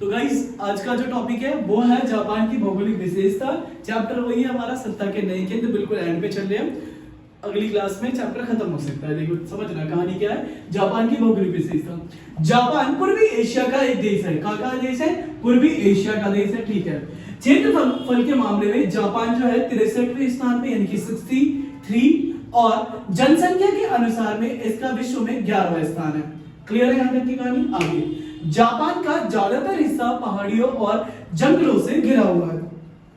तो गाइस आज का जो टॉपिक है वो है जापान की भौगोलिक विशेषता। चैप्टर वही है हमारा सत्ता के नए केंद्र, बिल्कुल एंड पे चल रहे हैं। अगली क्लास में चैप्टर खत्म हो सकता है। देखो समझना कहानी क्या है। जापान की भौगोलिक विशेषता। जापान पूर्वी एशिया का एक देश है। कहाँ का देश है? पूर्वी एशिया का देश है। ठीक है। क्षेत्रफल के मामले में जापान जो है 63वें स्थान पे, यानी कि 63, और जनसंख्या के अनुसार में इसका विश्व में 11वां स्थान है। क्लियर है यहाँ तक की कहानी? आगे जापान का ज्यादातर हिस्सा पहाड़ियों और जंगलों से घिरा हुआ है।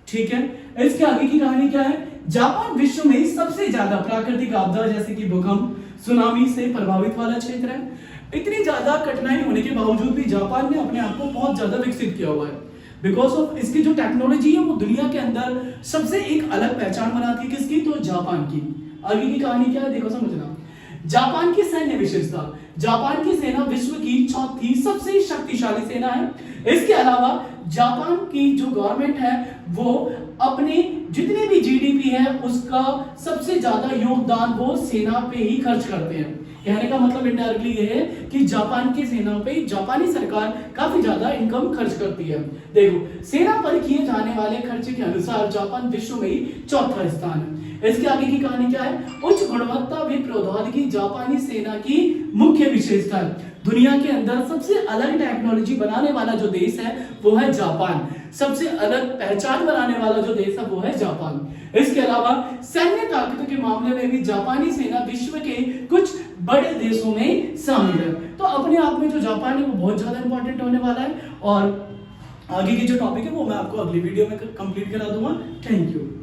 ठीक है। इसके आगे की कहानी क्या है? जापान विश्व में सबसे ज्यादा प्राकृतिक आपदा जैसे कि भूकंप, सुनामी से प्रभावित वाला क्षेत्र है। इतनी ज्यादा कठिनाई होने के बावजूद भी जापान ने अपने आप को बहुत ज्यादा विकसित किया हुआ है। बिकॉज ऑफ इसकी जो टेक्नोलॉजी है वो दुनिया के अंदर सबसे एक अलग पहचान बनाती है। किसकी? तो जापान की। आगे की कहानी क्या है देखो समझना। जापान की सैन्य विशेषता। जापान की सेना विश्व की चौथी सबसे शक्तिशाली सेना है। इसके अलावा जापान की जो गवर्नमेंट है वो अपने जितने भी जीडीपी है उसका सबसे ज्यादा योगदान वो सेना पे ही खर्च करते हैं। कहने का मतलब इनडायरेक्टली ये है कि जापान की सेना पे जापानी सरकार काफी ज्यादा इनकम खर्च करती है। देखो सेना पर किए जाने वाले खर्चे के अनुसार जापान विश्व में ही चौथा स्थान है। इसके आगे की कहानी क्या है? उच्च गुणवत्ता भी प्रौद्योगिकी जापानी सेना की मुख्य विशेषता है। दुनिया के अंदर सबसे अलग टेक्नोलॉजी बनाने वाला जो देश है वो है जापान। सबसे अलग पहचान बनाने वाला जो देश है वो है जापान। इसके अलावा सैन्य ताकत के मामले में भी जापानी सेना विश्व के कुछ बड़े देशों में शामिल है। तो अपने आप में जो जापान है वो बहुत ज्यादा इंपॉर्टेंट होने वाला है। और आगे की जो टॉपिक है वो मैं आपको अगली वीडियो में कंप्लीट करा दूंगा। Thank you.